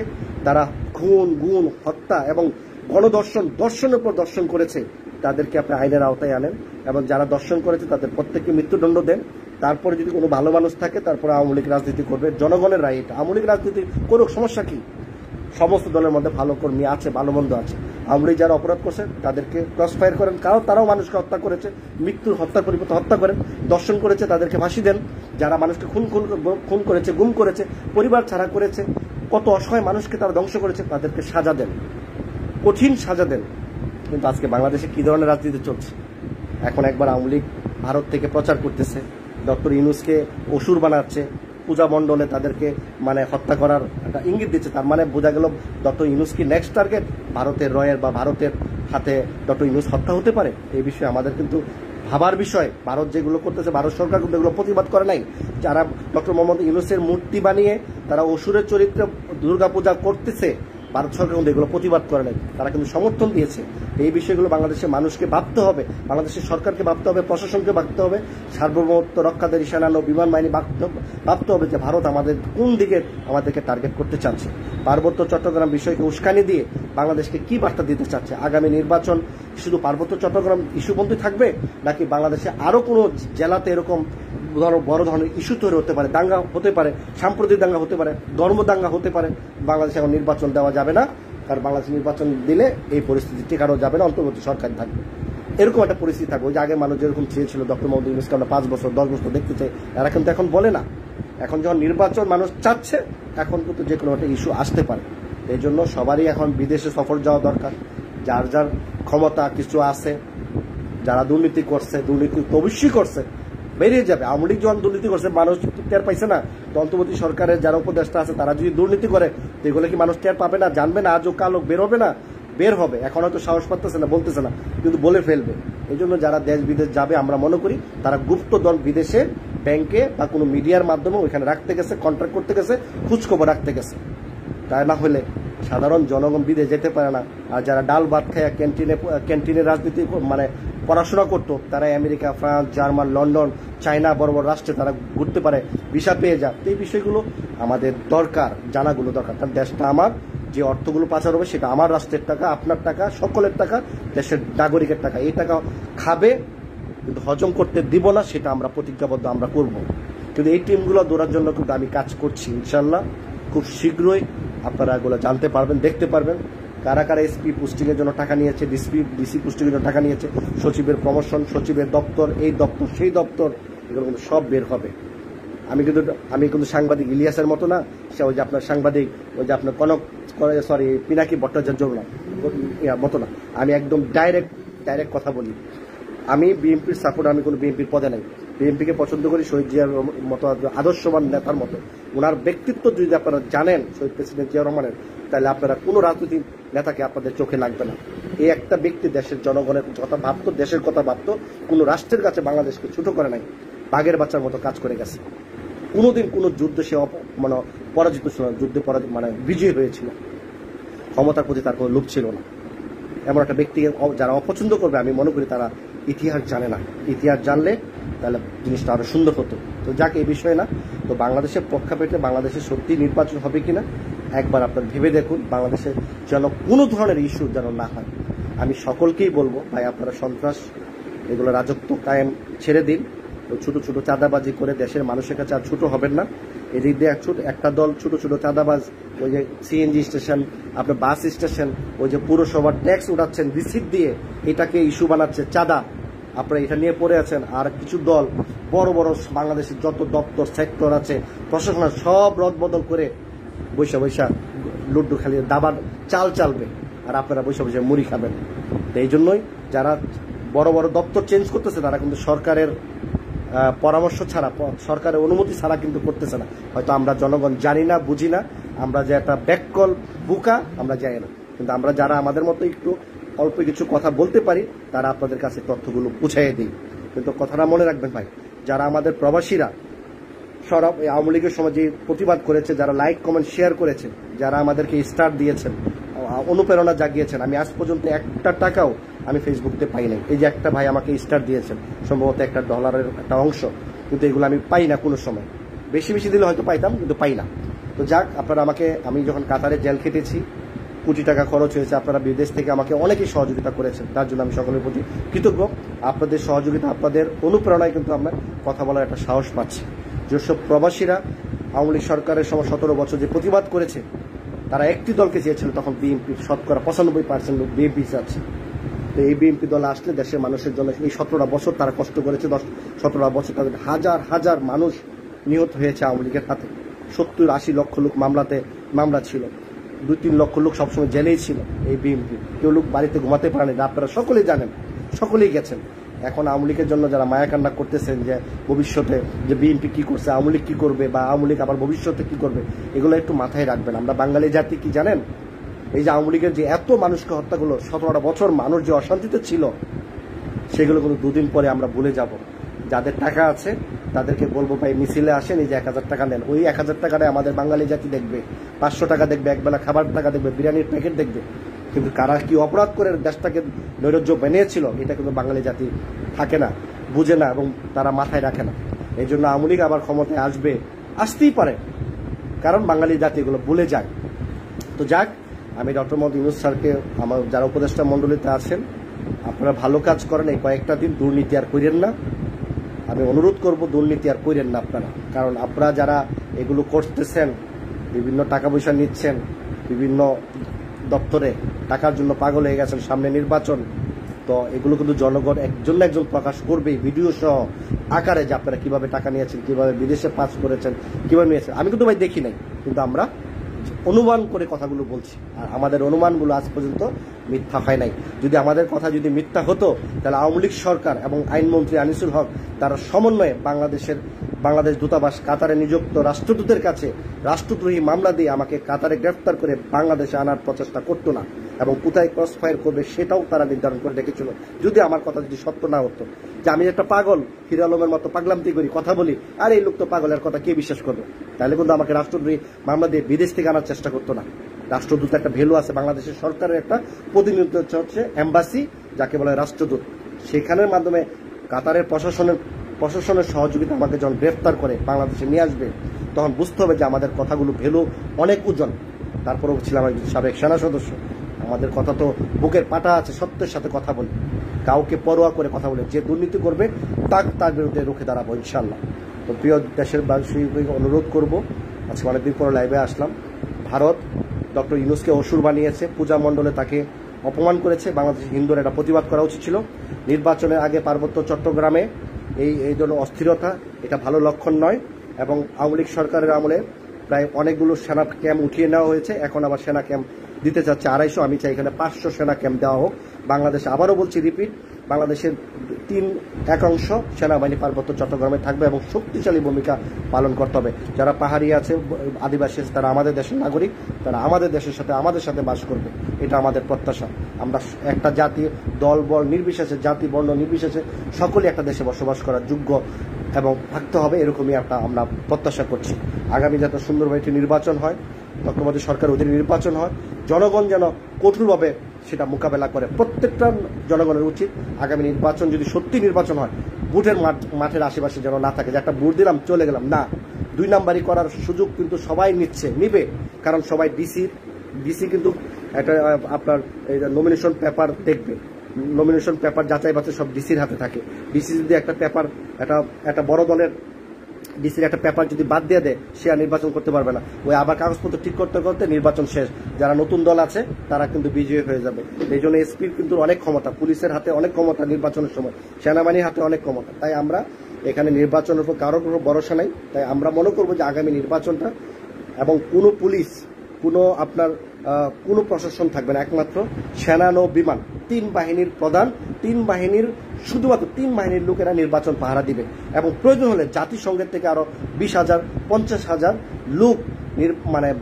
তারা খুন, গুণ, হত্যা এবং দর্শনের পর দর্শন করেছে, তাদেরকে আপনি আইনের আওতায় আনেন, এবং যারা দর্শন করেছে তাদের প্রত্যেককে মৃত্যুদণ্ড দেন। তারপরে যদি কোনো ভালো মানুষ থাকে, তারপরে আওয়ামী লীগ রাজনীতি করবে, জনগণের রায় এটা। আওয়ামী লীগ রাজনীতি করুক, সমস্যা কি? সমস্ত দলের মধ্যে ভালো কর্মী আছে, ভালো মন্দ আছে। আওয়ামী লীগ যারা অপরাধ করছে তাদেরকে ক্রস ফায়ার করেন, তারাও মানুষকে হত্যা করেছে, মৃত্যুর হত্যার পরিবর্তে হত্যা করেন। দর্শন করেছে তাদেরকে ফাঁসি দেন। যারা মানুষকে খুন করেছে, গুম করেছে, পরিবার ছাড়া করেছে, কত অসহায় মানুষকে তারা ধ্বংস করেছে, তাদেরকে সাজা দেন, কঠিন সাজা দেন। কিন্তু আজকে বাংলাদেশে কি ধরনের রাজনীতি চলছে? এখন একবার আওয়ামী লীগ ভারত থেকে প্রচার করতেছে, ডক্টর ইউনূসকে অসুর বানাচ্ছে, পূজা মণ্ডলে তাদেরকে মানে হত্যা করার একটা ইঙ্গিত দিচ্ছে। তার মানে বোঝা গেল ডক্টর ইউনূস কি নেক্সট টার্গেট? ভারতের রয়ের বা ভারতের হাতে ডক্টর ইউনূস হত্যা হতে পারে। এই বিষয়ে আমাদের কিন্তু ভাবার বিষয়। ভারত যেগুলো করতেছে, ভারত সরকার কিন্তু এগুলো প্রতিবাদ করে নাই। যারা ডক্টর মোহাম্মদ ইউনূসের মূর্তি বানিয়ে তারা অসুরের চরিত্রে দুর্গাপূজা করতেছে, ভারত সরকার কিন্তু এগুলো প্রতিবাদ করে নাই, তারা কিন্তু সমর্থন দিয়েছে। এই বিষয়গুলো বাংলাদেশের মানুষকে ভাবতে হবে, বাংলাদেশের সরকারকে ভাবতে হবে, প্রশাসনকে ভাবতে হবে, সার্বভৌমত্ব রক্ষাকারী সেনা বিমান বাহিনী ভাবতে হবে যে ভারত আমাদের কোন দিকে আমাদেরকে টার্গেট করতে চাচ্ছে। পার্বত্য চট্টগ্রাম বিষয়কে উস্কানি দিয়ে বাংলাদেশকে কি বার্তা দিতে চাচ্ছে? আগামী নির্বাচন শুধু পার্বত্য চট্টগ্রাম ইস্যুবন্দী থাকবে, নাকি বাংলাদেশে আরও কোনো জেলাতে এরকম বড় ধরনের ইস্যু তৈরি হতে পারে, দাঙ্গা হতে পারে, সাম্প্রদায়িক দাঙ্গা হতে পারে, ধর্ম দাঙ্গা হতে পারে? বাংলাদেশে এখন নির্বাচন দেওয়া যাবে না, কারণ বাংলাদেশে নির্বাচন দিলে এই পরিস্থিতি টেকানো যাবে না, অন্তর্বর্তী সরকার থাকবে, এরকম একটা পরিস্থিতি থাকবে। ওই যে আগে মানুষ যেরকম চেয়েছিল ডক্টর মোহাম্মদ ইউনূসকে আমরা 5 বছর 10 বছর দেখতে চাই, এরা কিন্তু এখন বলে না। এখন যখন নির্বাচন মানুষ চাচ্ছে, এখন কিন্তু যে কোনো একটা ইস্যু আসতে পারে। এই জন্য সবারই এখন বিদেশে সফর যাওয়া দরকার। যার যার ক্ষমতা কিছু আছে, যারা দুর্নীতি করছে, দুর্নীতি তো অবশ্যই করছে, বেরিয়ে যাবে। আওয়ামী লীগ যখন দুর্নীতি করছে মানুষ টের পাইছে না, তো অন্তর্বর্তী সরকারের যারা উপদেষ্টা আছে তারা যদি দুর্নীতি করে, তো এগুলো কি মানুষ টের পাবে না, জানবে না? আজও কালো বের হবে না? বের হবে। এখন হয়তো সাহস পাচ্ছে না, বলতেছে না, কিন্তু বলে ফেলবে। এই জন্য যারা দেশ বিদেশ যাবে, আমরা মনে করি তারা গুপ্ত দল বিদেশে ব্যাংকে বা কোনো মিডিয়ার মাধ্যমে ওইখানে রাখতে গেছে, কন্ট্রাক্ট করতে গেছে, খোঁজখবর রাখতে গেছে। তাই না হলে সাধারণ জনগণ বিদেশ যেতে পারে না। আর যারা ডাল ভাত খায় ক্যান্টিনে রাজনীতি মানে পড়াশোনা করতো, তারা America, France, German, London, China বড় বড় রাষ্ট্রে তারা ঘুরতে পারে, ভিসা পেয়ে যায়। তো এই বিষয়গুলো আমাদের দরকার, জানাগুলো দরকার। কারণ দেশটা আমার, যে অর্থগুলো পাচার হবে সেটা আমার রাষ্ট্রের টাকা, আপনার টাকা, সকলের টাকা, দেশের নাগরিকের টাকা। এই টাকা খাবে কিন্তু হজম করতে দিব না, সেটা আমরা প্রতিজ্ঞাবদ্ধ আমরা করব। কিন্তু এই টিমগুলো দৌড়ার জন্য কিন্তু আমি কাজ করছি। ইনশাল্লাহ খুব শীঘ্রই আপনারা এগুলো জানতে পারবেন, দেখতে পারবেন। কারা কারা এসপি পোস্টিংয়ের জন্য টাকা নিয়েছে, ডিসি পোস্টিংয়ের জন্য টাকা নিয়েছে, সচিবের প্রমোশন, সচিবের দপ্তর, এই দপ্তর সেই দপ্তর, এগুলো কিন্তু সব বের হবে। আমি কিন্তু সাংবাদিক ইলিয়াসের মতো না, সে ওই যে আপনার সাংবাদিক ওই যে আপনার পিনাকি ভট্টাচার্য না মতো না। আমি একদম ডাইরেক্ট কথা বলি। আমি বিএনপির সাপোর্ট, আমি কোনো বিএনপির পদে নাই। বিএনপিকে পছন্দ করি শহীদ জিয়ার মতো আদর্শবান নেতার মতো। ওনার ব্যক্তিত্ব যদি আপনারা জানেন শহীদ প্রেসিডেন্ট জিয়া রহমানের, তাহলে আপনারা কোনো রাজনৈতিক নেতাকে আপনাদের চোখে লাগবে না। এই একটা ব্যক্তি দেশের জনগণের কথা ভাবতো, দেশের কথা ভাবতো, কোনো রাষ্ট্রের কাছে বাংলাদেশকে ছোট করে নাই, বাঘের বাচ্চার মতো কাজ করে গেছে। কোনোদিন কোনো যুদ্ধে সে পরাজিত ছিল না, যুদ্ধে বিজয়ী হয়েছিল। ক্ষমতার প্রতি তার কোনো লোভ ছিল না। এমন একটা ব্যক্তিকে যারা অপছন্দ করবে, আমি মনে করি তারা ইতিহাস জানে না। ইতিহাস জানলে তাহলে জিনিসটা আরো সুন্দর হতো। তো যাক, এই বিষয়ে না। তো বাংলাদেশের প্রেক্ষাপটে বাংলাদেশে সত্যি নির্বাচন হবে কিনা একবার আপনারা ভেবে দেখুন। বাংলাদেশে যেন কোনো ধরনের ইস্যু যেন না হয়। আমি সকলকেই বলবো, ভাই আপনারা সন্ত্রাস এগুলো রাজত্ব কায়েম ছেড়ে দিন। ছোট ছোট চাঁদাবাজি করে দেশের মানুষের কাছে আর ছোট হবেন না। এদিক দিয়ে একটা দল ছোট ছোট চাঁদাবাজ, ওই যে সিএনজি স্টেশন, আপনার বাস স্টেশন, ওই যে পুরসভার ট্যাক্স উঠাচ্ছেন রিসিপ্ট দিয়ে, এটাকে ইস্যু বানাচ্ছে চাঁদা, আপনারা এটা নিয়ে পড়ে আছেন। আর কিছু দল বড় বড় বাংলাদেশের যত দপ্তর সেক্টর আছে, প্রশাসন সব রদবদল করে বৈশা লুড্ডু খালি দাবার চাল চালবে, আর আপনারা বৈশা মুড়ি খাবেন। তো এই জন্যই যারা বড় বড় দপ্তর চেঞ্জ করতেছে তারা কিন্তু সরকারের পরামর্শ ছাড়া, সরকারের অনুমতি ছাড়া কিন্তু করতেছে না। হয়তো আমরা জনগণ জানি না, বুঝি না, আমরা যে একটা ব্যাককল বুকা আমরা জানি না। কিন্তু আমরা যারা আমাদের মতো একটু অল্প কিছু কথা বলতে পারি, তারা আপনাদের কাছে তথ্যগুলো পৌঁছাইয়ে দিই। কিন্তু কথাটা মনে রাখবেন ভাই, যারা আমাদের প্রবাসীরা সরব আওয়ামী লীগের সময় যে প্রতিবাদ করেছে, যারা লাইক কমেন্ট শেয়ার করেছে, যারা আমাদেরকে স্টার দিয়েছেন, অনুপ্রেরণা জাগিয়েছেন, আমি আজ পর্যন্ত একটা টাকাও আমি ফেসবুকতে পাই নাই। এই যে একটা ভাই আমাকে স্টার দিয়েছেন, সম্ভবত $1 একটা অংশ, কিন্তু এগুলো আমি পাই না কোনো সময়। বেশি দিলে হয়তো পাইতাম, কিন্তু পাই না। তো যাক, আপনারা আমি যখন কাতারে জেল খেটেছি, কোটি টাকা খরচ হয়েছে, আপনারা বিদেশ থেকে আমাকে অনেকেই সহযোগিতা করেছেন, তার জন্য আমি সকলের প্রতি কৃতজ্ঞ। আপনাদের সহযোগিতা, আপনাদের অনুপ্রেরণায় কিন্তু আমরা কথা বলার একটা সাহস পাচ্ছি। যেসব প্রবাসীরা আওয়ামী লীগ সরকারের সময় 17 বছর যে প্রতিবাদ করেছে, তারা একটি দলকে চেয়েছিল, তখন বিএনপি শতকরা 95% লোক বিএনপি চাচ্ছে। তো এই বিএনপি দল আসলে দেশের মানুষের জন্য এই 17 বছর তারা কষ্ট করেছে, 17 বছর তাদের হাজার মানুষ নিহত হয়েছে আওয়ামী লীগের হাতে। 70-80 লক্ষ লোক মামলা ছিল, 2-3 লক্ষ লোক সবসময় জেলেই ছিল। এই বিএনপি কেউ লোক বাড়িতে ঘুমাতে পারেনি, আপনারা সকলেই জানেন, সকলেই গেছেন। এখন আওয়ামী লীগের জন্য যারা মায়া কান্না করতেছেন যে ভবিষ্যতে যে বিএনপি কি করছে, আওয়ামী লীগ কি করবে, বা আওয়ামী লীগ আবার ভবিষ্যতে কি করবে, এগুলো একটু মাথায় রাখবেন। আমরা বাঙালি জাতি কি জানেন, এই যে আওয়ামী লীগের যে এত মানুষকে হত্যা করলো, 17 বছর মানুষ যে অশান্তিতে ছিল, সেগুলো কিন্তু 2 দিন পরে আমরা ভুলে যাব। যাদের টাকা আছে তাদেরকে বলবো, ভাই মিছিলে আসেন, এই যে 1000 টাকা নেন। ওই 1000 টাকায় আমাদের বাঙালি জাতি দেখবে, 500 টাকা দেখবে, একবেলা খাবার টাকা দেখবে, বিরিয়ানির প্যাকেট দেখবে। কিন্তু কারা কি অপরাধ করে দেশটাকে নৈরাজ্য বানিয়েছিল, এটা কিন্তু বাঙালি জাতি থাকে না, বুঝে না, এবং তারা মাথায় রাখে না। এই জন্য আওয়ামী লীগ আবার ক্ষমতায় আসতেই পারে, কারণ বাঙালি জাতি এগুলো ভুলে যায়। তো যাক, আমি ডক্টর মোহাম্মদ ইউনূস স্যারকে, আমার যারা উপদেষ্টা মণ্ডলীতে আছেন, আপনারা ভালো কাজ করেন, এই কয়েকটা দিন দুর্নীতি আর করেন না। আমি অনুরোধ করব, দুর্নীতি আর করেন না আপনারা। কারণ আপনারা যারা এগুলো করতেছেন, বিভিন্ন টাকা পয়সা নিচ্ছেন, বিভিন্ন দপ্তরে টাকার জন্য পাগল হয়ে গেছেন, সামনে নির্বাচন। তো এগুলো কিন্তু জনগণ একজন প্রকাশ করবে ভিডিও সহ আকারে, যে আপনারা কিভাবে টাকা নিয়েছেন, কিভাবে বিদেশে পাস করেছেন, কিভাবে নিয়েছেন। আমি কিন্তু ভাই দেখি নাই, কিন্তু আমরা অনুমান করে কথাগুলো বলছি, আর আমাদের অনুমানগুলো আজ পর্যন্ত মিথ্যা হয় নাই। যদি আমাদের কথা মিথ্যা হতো, তাহলে আওয়ামী লীগ সরকার এবং আইনমন্ত্রী আনিসুল হক তারা সমন্বয়ে বাংলাদেশ দূতাবাস কাতারে নিযুক্ত রাষ্ট্রদূতের কাছে রাষ্ট্রদ্রোহী মামলা দিয়ে আমাকে কাতারে গ্রেফতার করে বাংলাদেশে আনার প্রচেষ্টা করতো না, এবং কোথায় ক্রস ফায়ার করবে সেটাও তারা নির্ধারণ করে রেখেছিল। যদি আমার কথা সত্য না হতো, যে আমি একটা পাগল, হিরো আলমের মতো পাগলামতি করি, কথা বলি, আর এই লোক তো পাগলের কথা কে বিশ্বাস করবে, তাহলে কিন্তু আমাকে রাষ্ট্রদ্রোহী মামলা দিয়ে বিদেশ থেকে আনার চেষ্টা করতো না। রাষ্ট্রদূত একটা ভ্যালু আছে, বাংলাদেশের সরকারের একটা প্রতিনিধিত্ব হচ্ছে এম্বাসি, যাকে বলে রাষ্ট্রদূত। সেখানের মাধ্যমে কাতারের প্রশাসনের সহযোগিতা আমাকে যখন গ্রেফতার করে বাংলাদেশে নিয়ে আসবে, তখন বুঝতে হবে যে আমাদের কথাগুলো ভ্যালু অনেক ওজন। তারপরেও ছিলাম একজন সাবেক সেনা সদস্য, আমাদের কথা তো বুকের পাটা আছে, সত্যের সাথে কথা বলি, কাউকে পরোয়া করে কথা বলে। যে দুর্নীতি করবে তার বিরুদ্ধে রুখে দাঁড়াবো ইনশাল্লাহ। তো প্রিয় দেশের বাসীকে অনুরোধ করব, আজকে অনেকদিন পরে লাইভে আসলাম। ভারত ডক্টর ইউনূসকে অসুর বানিয়েছে, পূজা মণ্ডলে তাকে অপমান করেছে। বাংলাদেশের হিন্দুরা এটা প্রতিবাদ করা উচিত ছিল। নির্বাচনের আগে পার্বত্য চট্টগ্রামে এই জন্য অস্থিরতা, এটা ভালো লক্ষণ নয়। এবং আওয়ামী লীগ সরকারের আমলে প্রায় অনেকগুলো সেনা ক্যাম্প উঠিয়ে নেওয়া হয়েছে, এখন আবার সেনা ক্যাম্প দিতে চাচ্ছে 250। আমি চাই এখানে 500 সেনা ক্যাম্প দেওয়া হোক বাংলাদেশে। আবারও বলছি, রিপিট, বাংলাদেশের 3/1 সেনাবাহিনী পার্বত্য চট্টগ্রামে থাকবে এবং শক্তিশালী ভূমিকা পালন করতে হবে। যারা পাহাড়ি আছে, আদিবাসী আছে, তারা আমাদের দেশের নাগরিক, তারা আমাদের দেশের সাথে আমাদের সাথে বাস করবে, এটা আমাদের প্রত্যাশা। আমরা একটা জাতি, দল বল নির্বিশেষে, জাতি বর্ণ নির্বিশেষে সকলে একটা দেশে বসবাস করার যোগ্য এবং থাকতে হবে, এরকমই একটা আমরা প্রত্যাশা করছি। আগামী যাতে সুন্দরভাবে একটি নির্বাচন হয়, তত্ত্বাবধায়ক সরকার অধীনে নির্বাচন হয়, জনগণ যেন কঠোরভাবে সেটা মোকাবেলা করে। প্রত্যেকটা জনগণের উচিত আগামী নির্বাচন যদি সত্যি নির্বাচন হয়, বুথের মাঠের আশেপাশে যেন না থাকে যে একটা ভোট দিলাম চলে গেলাম, না। 2 নাম্বারি করার সুযোগ কিন্তু সবাই নিবে, কারণ সবাই ডিসি কিন্তু একটা আপনার এই নমিনেশন পেপার দেখবে, নমিনেশন পেপার যাচাই বাছাই সব ডিসির হাতে থাকে। ডিসি যদি একটা পেপার, একটা বড় দলের ডিসির একটা পেপার যদি বাদ দিয়ে দেয়, সে আর নির্বাচন করতে পারবে না। ওই আবার কাগজপত্র ঠিক করতে করতে নির্বাচন শেষ। যারা নতুন দল আছে তারা কিন্তু বিজয়ী হয়ে যাবে। এই জন্য এসপির কিন্তু অনেক ক্ষমতা, পুলিশের হাতে অনেক ক্ষমতা নির্বাচনের সময়, সেনাবাহিনীর হাতে অনেক ক্ষমতা। তাই আমরা এখানে নির্বাচনের উপর কারোর কোনো ভরসা নাই। তাই আমরা মনে করবো যে আগামী নির্বাচনটা, এবং কোনো পুলিশ, কোনো প্রশাসন থাকবে না, একমাত্র সেনা নৌ বিমান 3 বাহিনীর প্রধান, 3 বাহিনীর শুধুমাত্র 3 বাহিনীর লোকেরা নির্বাচন পাহারা দিবে। এবং প্রয়োজন হলে জাতিসংঘের থেকে আরো 20,000 50,000 লোক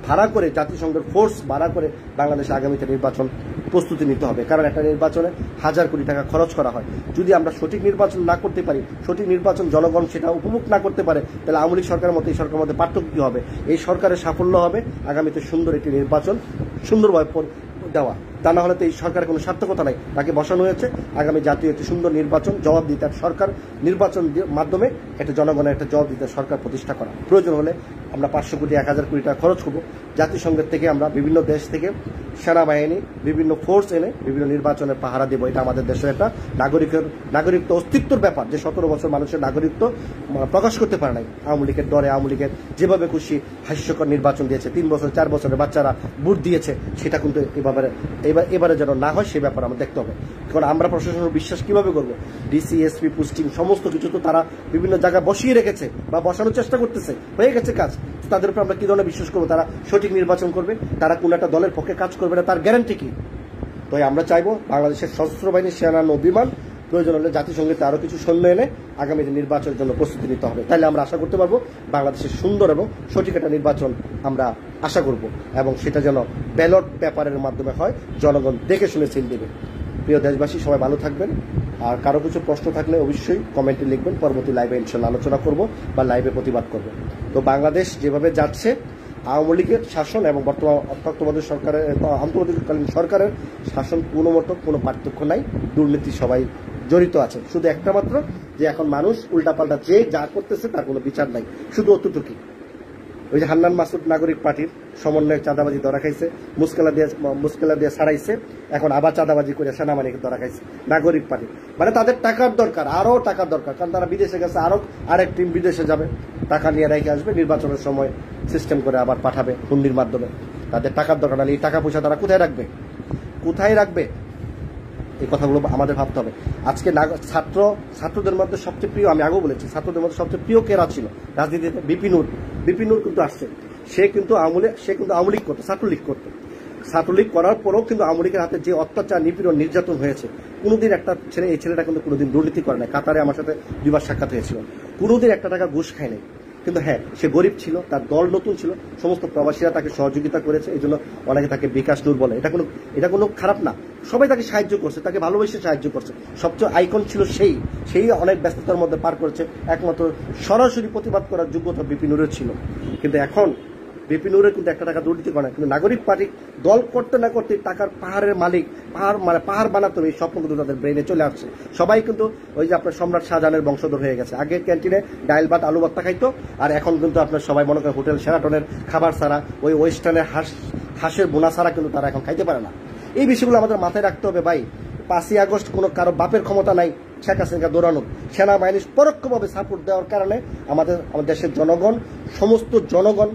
ভাড়া করে, জাতিসংঘের ফোর্স ভাড়া করে বাংলাদেশে আগামীতে নির্বাচন প্রস্তুতি নিতে হবে। কারণ একটা নির্বাচনে 1000 কোটি টাকা খরচ করা হয়। যদি আমরা সঠিক নির্বাচন না করতে পারি, সঠিক নির্বাচন জনগণ সেটা উপভোগ না করতে পারে, তাহলে আওয়ামী লীগ সরকারের মতো এই সরকারের মধ্যে পার্থক্য কী হবে? এই সরকারের সাফল্য হবে আগামীতে সুন্দর একটি নির্বাচন সুন্দরভাবে দেওয়া। তা না হলে তো এই সরকারের কোনো সার্থকতা নাই। তাকে বসানো হয়েছে আগামী জাতীয় একটি সুন্দর নির্বাচন, জবাব দিতে সরকার, নির্বাচন মাধ্যমে একটা জনগণের একটা জবাব দিতে সরকার প্রতিষ্ঠা করা। প্রয়োজন হলে আমরা 500 কোটি 1000 কোটি টাকা খরচ করবো। জাতিসংঘের থেকে আমরা বিভিন্ন দেশ থেকে সেনাবাহিনী, বিভিন্ন ফোর্স এনে বিভিন্ন নির্বাচনের পাহারা দেবো। এটা আমাদের দেশের একটা নাগরিকত্ব অস্তিত্বর ব্যাপার, যে 17 বছর মানুষের নাগরিকত্ব প্রকাশ করতে পারে নাই। আওয়ামী লীগের ডরে, আওয়ামী লীগের যেভাবে খুশি হাস্যকর নির্বাচন দিয়েছে, 3 বছর 4 বছরের বাচ্চারা ভোট দিয়েছে, সেটা কিন্তু এবারে যেন না হয় সে ব্যাপারে আমরা দেখতে হবে। কারণ আমরা প্রশাসনের বিশ্বাস কিভাবে করবো? ডিসি, এসপি পোস্টিং সমস্ত কিছু তো তারা বিভিন্ন জায়গায় বসিয়ে রেখেছে বা বসানোর চেষ্টা করতেছে, হয়ে গেছে কাজ। তাদের উপর আমরা কি ধরনের বিশ্বাস করবো তারা সঠিক নির্বাচন করবে, তারা কোন একটা দলের পক্ষে কাজ করবে না, তার গ্যারান্টি কি? তো আমরা চাইবো বাংলাদেশের সশস্ত্র বাহিনী, সেনা, নৌ বিমান, প্রয়োজন হলে জাতিসংঘের আরো কিছু সৈন্য এনে আগামী নির্বাচনের জন্য প্রস্তুতি নিতে হবে। তাহলে আমরা আশা করতে পারবো বাংলাদেশের সুন্দর এবং সঠিক একটা নির্বাচন আমরা আশা করব, এবং সেটা যেন ব্যালট পেপারের মাধ্যমে হয়, জনগণ দেখে শুনে সিল দেবে। প্রিয় দেশবাসী, সবাই ভালো থাকবেন। আর কারো কিছু প্রশ্ন থাকলে অবশ্যই কমেন্টে লিখবেন, পরবর্তী লাইভে ইনশাল্লাহ আলোচনা করব বা লাইভে প্রতিবাদ করব। তো বাংলাদেশ যেভাবে যাচ্ছে, আওয়ামী লীগের শাসন এবং বর্তমান তত্ত্বাবধায়ক সরকারের, অন্তর্বর্তীকালীন সরকারের শাসন কোনো পার্থক্য নাই। দুর্নীতি সবাই জড়িত আছে, শুধু একটা মাত্র যে এখন মানুষ উল্টাপাল্টা যে যা করতেছে তার কোনো বিচার নাই, শুধু অতটুকুই। ওই যে হান্নান মাসুদ নাগরিক পার্টির সমন্বয়ক চাঁদাবাজি ধরা খাইছে, মুস্কেলা দিয়ে ছাড়াইছে, এখন আবার চাঁদাবাজি করে সেনাবাহিনীকে ধরা খাইছে নাগরিক পার্টি। মানে তাদের টাকার দরকার, আরো টাকার দরকার, কারণ তারা বিদেশে গেছে, আরেক টিম বিদেশে যাবে, টাকা নিয়ে রেখে আসবে, নির্বাচনের সময় সিস্টেম করে আবার পাঠাবে হুন্ডির মাধ্যমে। তাদের টাকার দরকার, নাহলে এই টাকা পয়সা তারা কোথায় রাখবে? এই কথাগুলো আমাদের ভাবতে হবে। আজকে ছাত্রদের মধ্যে সবচেয়ে প্রিয়, আমি আগেও বলেছি, ছাত্রদের মধ্যে সবচেয়ে প্রিয় কেরা ছিল রাজনীতিতে? বিপিনুর কিন্তু আসছে। সে কিন্তু আওয়ামী লীগ করতো, ছাত্রলীগ করার পরেও কিন্তু আওয়ামী লীগের হাতে যে অত্যাচার, নিপীড়ন, নির্যাতন হয়েছে, কোনোদিন এই ছেলেটা কিন্তু কোনোদিন দুর্নীতি করে নাই। কাতারে আমার সাথে 2 বার সাক্ষাৎ হয়েছিল, কোনোদিন একটা টাকা ঘুষ খায় নাই। কিন্তু হ্যাঁ, সে গরিব ছিল, তার দল নতুন ছিল, সমস্ত প্রবাসীরা তাকে সহযোগিতা করেছে, এই জন্য অনেকে তাকে বিকাশ নূর বলে। এটা কোনো খারাপ না, সবাই তাকে সাহায্য করছে, তাকে ভালোবেসে সাহায্য করছে। সবচেয়ে আইকন ছিল সেই অনেক ব্যস্ততার মধ্যে পার করেছে। একমাত্র সরাসরি প্রতিবাদ করার যোগ্যতা বিপিনুরের ছিল। কিন্তু এখন বিপিনুরের কিন্তু একটা টাকা দুর্নীতি করে না, কিন্তু নাগরিক পার্টি দল করতে না করতে টাকার পাহাড়ের মালিক, পাহাড় বানাতে হবে, এই স্বপ্ন কিন্তু তাদের ব্রেনে চলে আসছে। সবাই কিন্তু ওই যে আপনার সম্রাট শাহজাহানের বংশধর হয়ে গেছে। আগের ক্যান্টিনে ডাইল ভাত আলু ভর্তা খাইতো, আর এখন কিন্তু আপনার সবাই মনে করেন হোটেল শেরাটনের খাবার ছাড়া, ওই ওয়েস্টার্নের হাঁসের বোনা ছাড়া কিন্তু তারা এখন খাইতে পারে না। এই বিষয়গুলো আমাদের মাথায় রাখতে হবে ভাই। 5ই আগস্ট কোনো কারো বাপের ক্ষমতা নাই শেখ হাসিনাকে দৌড়ানোর। সেনাবাহিনীর পরোক্ষভাবে সাপোর্ট দেওয়ার কারণে আমাদের দেশের জনগণ, সমস্ত জনগণ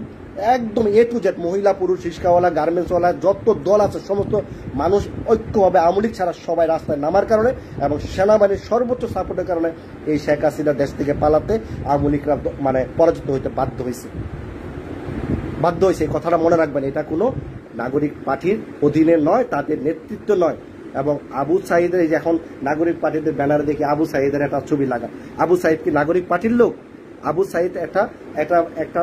একদম এ টু জেড, মহিলা পুরুষ রিক্সাওয়ালা গার্মেন্টসওয়ালা যত দল আছে সমস্ত মানুষ ঐক্যভাবে আওয়ামী লীগ ছাড়া সবাই রাস্তায় নামার কারণে এবং সেনাবাহিনীর সর্বোচ্চ সাপোর্টের কারণে এই শেখ হাসিনা দেশ থেকে পালাতে আওয়ামী লীগরা মানে পরাজিত হইতে বাধ্য হয়েছে। এই কথাটা মনে রাখবেন, এটা কোনো নাগরিক পার্টির অধীনে নয়, তাদের নেতৃত্ব নয়। এবং আবু সাইদের, এই যে এখন নাগরিক পার্টিদের ব্যানারে দেখি আবু সাইদের একটা ছবি লাগা, আবু সাইদ কি নাগরিক পার্টির লোক? আবু সাইদ একটা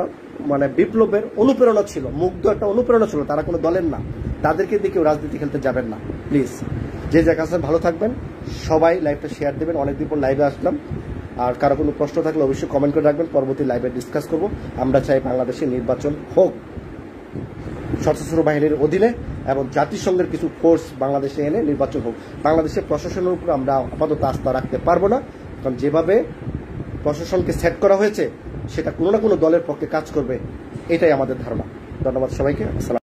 মানে বিপ্লবের অনুপ্রেরণা ছিল, মুগ্ধ একটা অনুপ্রেরণা ছিল, তারা কোনো দলের না। তাদেরকে দিয়ে কেউ রাজনীতি খেলতে যাবেন না প্লিজ। যে জায়গা আছেন ভালো থাকবেন, সবাই লাইভটা শেয়ার দেবেন। অনেকদিন পর লাইভে আসলাম, আর কারো কোনো প্রশ্ন থাকলে অবশ্যই কমেন্ট করে রাখবেন, পরবর্তী লাইভে ডিসকাস করব। আমরা চাই বাংলাদেশে নির্বাচন হোক সশস্ত্র বাহিনীর অধীনে এবং জাতিসংঘের কিছু ফোর্স বাংলাদেশে এনে নির্বাচন হোক। বাংলাদেশের প্রশাসনের উপর আমরা আপাতত আস্থা রাখতে পারবো না, কারণ যেভাবে প্রশাসনকে সেট করা হয়েছে সেটা কোনো না কোনো দলের পক্ষে কাজ করবে, এটাই আমাদের ধারণা। ধন্যবাদ সবাইকে। আসসালাম।